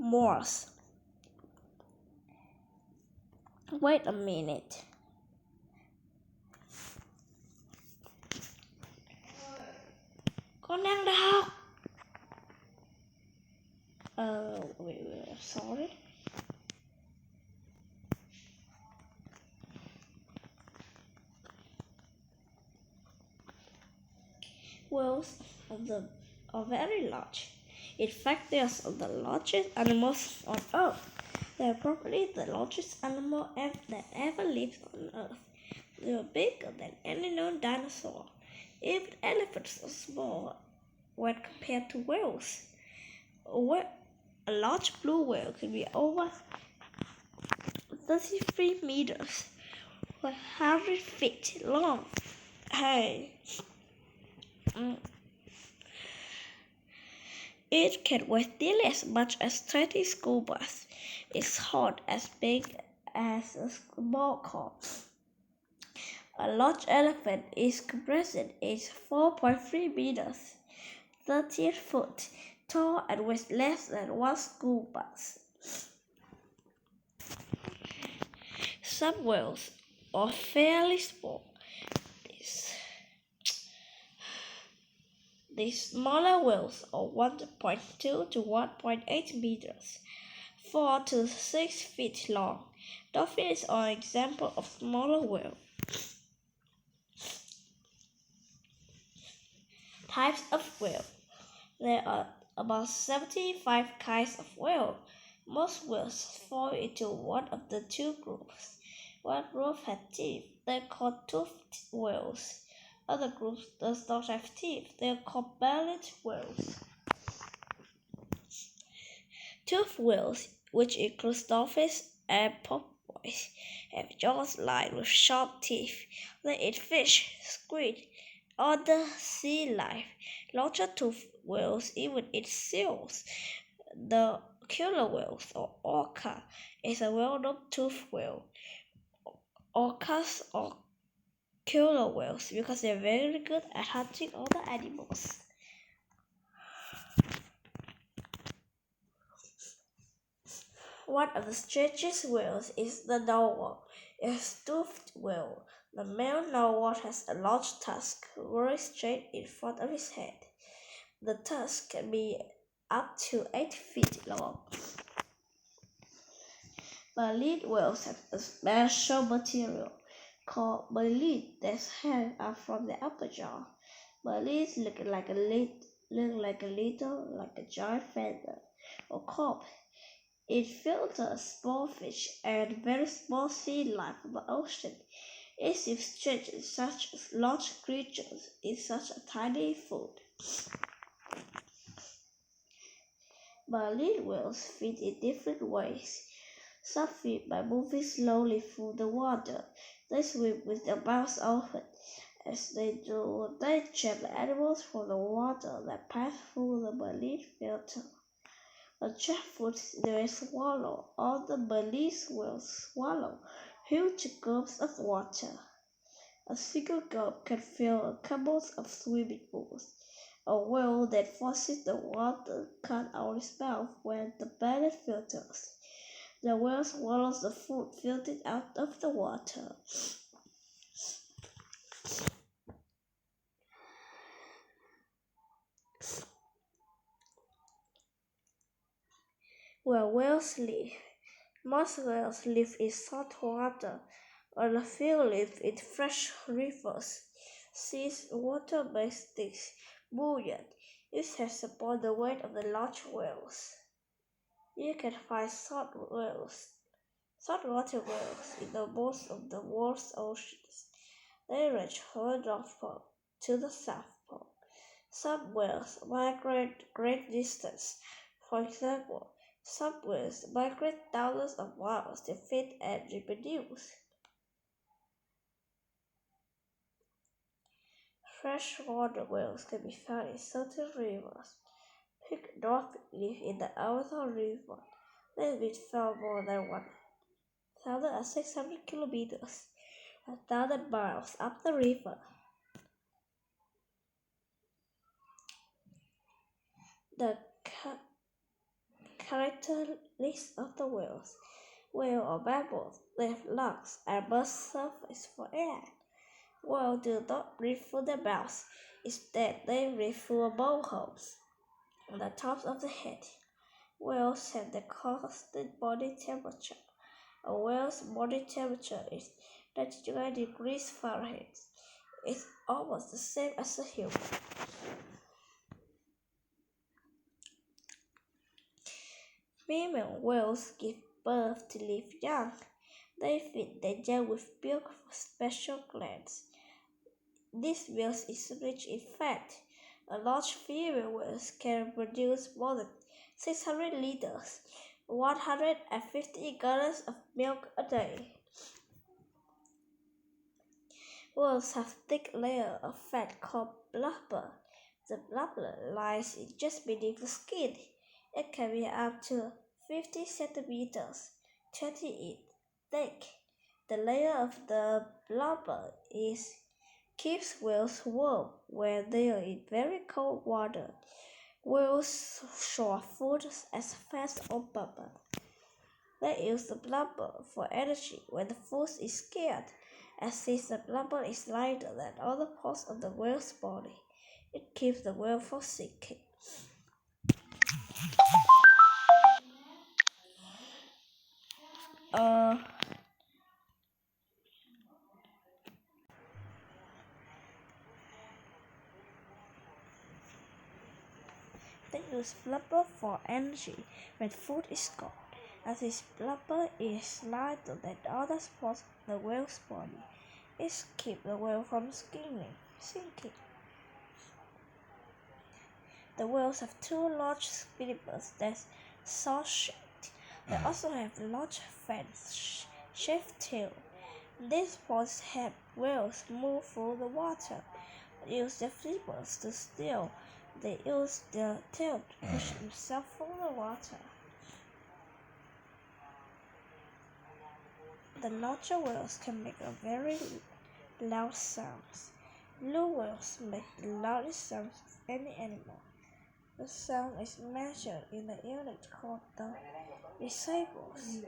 Morse. Wait a minute. Con đang đọc. Wait, sorry. Whales are very large. In fact, they are the largest animals on Earth. They are probably the largest animal that ever lived on Earth. They are bigger than any known dinosaur. Even elephants are small when compared to whales. A large blue whale can be over 33 meters, 100 feet long. It can weigh nearly as much as 20 school buses. Its horn as big as a small corpse. A large elephant is comprehensive is 4.3 meters, 13 foot tall and weighs less than one school bus. Some whales are fairly small. These smaller whales are 1.2 to 1.8 meters, 4 to 6 feet long. Dolphins are an example of smaller whale. Types of whale. There are about 75 kinds of whale. Most whales fall into one of the two groups. One group has teeth. They are called toothed whales. Other groups does not have teeth. They are called bellied whales. Toothed whales, which includes dolphins and porpoise, have jaws lined with sharp teeth. They eat fish, squid, other sea life. Larger toothed whales even eat seals. The killer whales, or orca, is a well-known toothed whale. Orcas are killer whales because they are very good at hunting other animals. One of the strangest whales is the narwhal, a toothed whale. The male narwhal has a large tusk growing straight in front of his head. The tusk can be up to 8 feet long. Baleen whales have a special material called baleen that hangs out from the upper jaw. Baleens look like a giant feather or comb. It filters small fish and very small sea life from the ocean. It seems strange in such large creatures in such a tiny food. Baleen whales feed in different ways. Some feed by moving slowly through the water. They swim with their mouths open. As they do, they trap the animals from the water that pass through the baleen filter. A jackfruit they swallow. All the baleen whales swallow huge gulps of water. A single gulp can fill a couple of swimming pools. A whale that forces the water cut out its mouth when the baleen filters. The whale swallows the food filtered out of the water. Where whales live. Most whales live in salt water, and a few live in fresh rivers. Seas water makes things buoyant. It has support the weight of the large whales. You can find saltwater whales in most of the world's oceans. They range from the North Pole to the South Pole. Some whales migrate great distance. For example, some whales migrate thousands of miles to feed and reproduce. Freshwater whales can be found in certain rivers. Pink North live in the Amazon River. They have been found more than 1,600 kilometers, 1,000 miles up the river. The characteristics of the whales. Whale or mammals leave lungs and mouth surface for air. Whales do not breathe through their mouths. Instead, they breathe through bone holes on the tops of the head. Whales have the constant body temperature. A whale's body temperature is 99 degrees Fahrenheit. It's almost the same as a human. Female whales give birth to live young. They feed their young with milk from special glands. This milk is rich in fat. A large female whale can produce more than 600 liters, 150 gallons of milk a day. Whales have a thick layer of fat called blubber. The blubber lies just beneath the skin. It can be up to 50 centimeters, 20 inches thick. The layer of the blubber keeps whales warm when they are in very cold water. Whales store food as fat or blubber. They use the blubber for energy when the food is scarce, and since the blubber is lighter than other parts of the whale's body, it keeps the whale from sinking. They use blubber for energy when food is gone, as this blubber is lighter than other parts of the whale's body. It keeps the whale from sinking. The whales have two large spinnerets that saw-shaped. They also have a large fan-shaped tail. These points help whales move through the water. They use their flippers to steer. They use their tail to push themselves through the water. The larger whales can make a very loud sounds. Blue whales make the loudest sounds of any animal. The sound is measured in a unit called the decibels.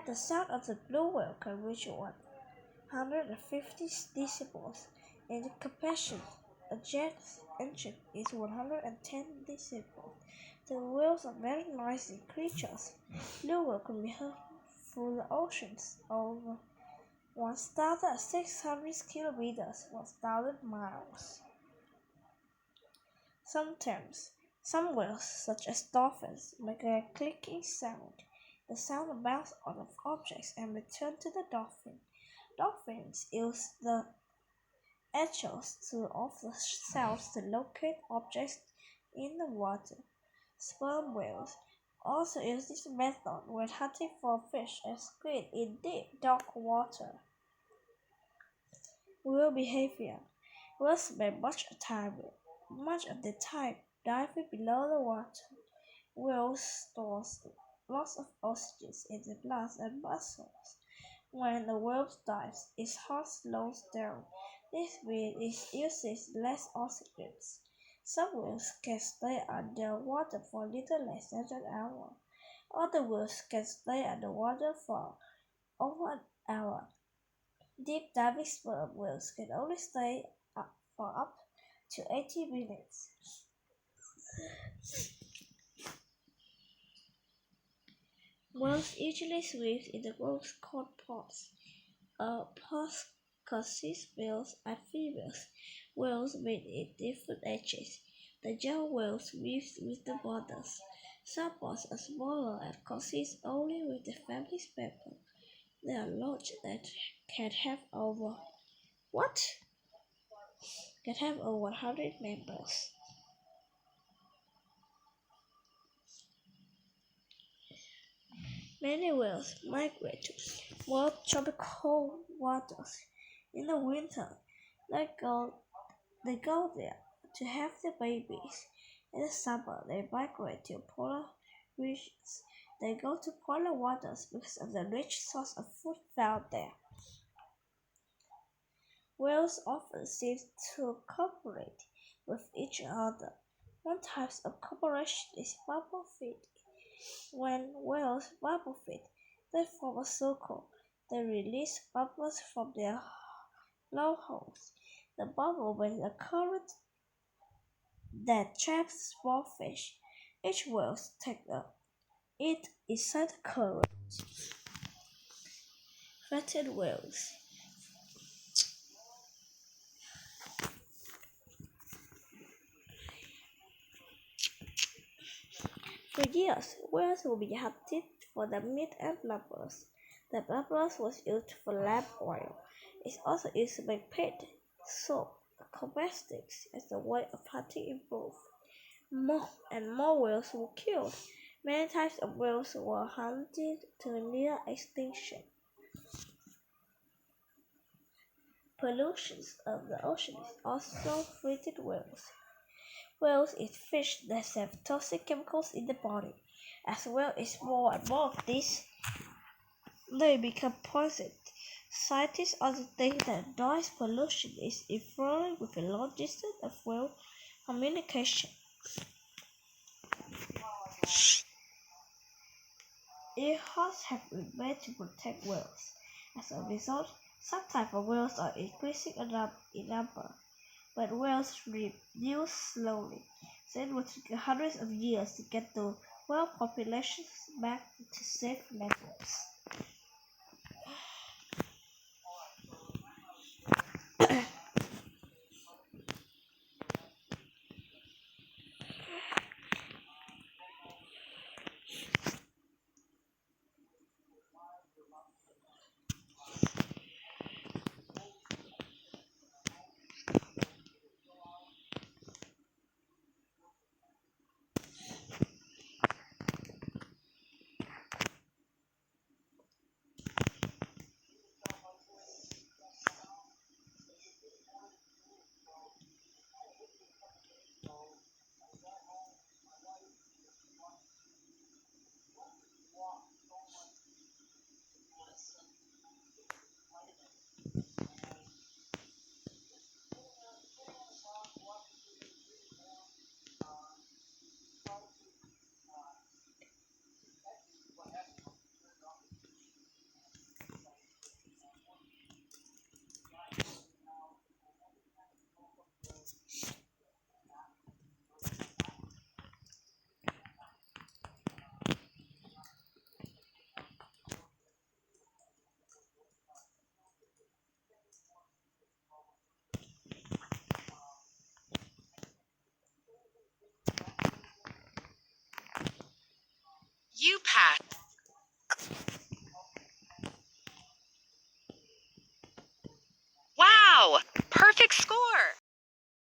The sound of the blue whale can reach 150 decibels. In the compression, a jet engine is 110 decibels. The whales are very noisy creatures. Blue whale can be heard through the oceans over 1,600 kilometers, 1,000 miles. Sometimes, some whales, such as dolphins, make a clicking sound. The sound bounces out of objects and returns to the dolphin. Dolphins use the edges of the shells to locate objects in the water. Sperm whales also use this method when hunting for fish and squid in deep, dark water. Whale behavior. Whales spend much of the time diving below the water. Whales store lots of oxygen in the blood and muscles. When the whale dives, its heart slows down. This means it uses less oxygen. Some whales can stay underwater for a little less than an hour. Other whales can stay underwater for over an hour. Deep diving sperm whales can only stay up for up to 80 minutes. Whales usually swim in the groups called pods. Pods consist males and females. Whales mate in different ages. The young whales swim with the mothers. Some pods are smaller and consist only with the family's members. They are large that can have over 100 members. Many whales migrate to more tropical waters in the winter. They go there to have their babies. In the summer, they migrate to polar regions. They go to polar waters because of the rich source of food found there. Whales often seem to cooperate with each other. One type of cooperation is bubble feeding. When whales bubble feed, they form a circle. They release bubbles from their blowholes. The bubble makes a current that traps small fish. Each whale takes it inside the current. Flattened whales. For years, whales would be hunted for the meat and blubber. The blubber was used for lamp oil. It's also used to make paint, soap, cosmetics as the way of hunting improved. More and more whales were killed. Many types of whales were hunted to near extinction. Pollution of the ocean is also treated whales. Whales eat fish that have toxic chemicals in the body. As well as more and more of these, they become poisoned. Scientists also think that noise pollution is interfering with the long distance of whale communication. Earhuts have been made to protect whales. As a result, some types of whales are increasing in number, but whales reduce slowly, so it will take hundreds of years to get the whale populations back to safe levels. You pass.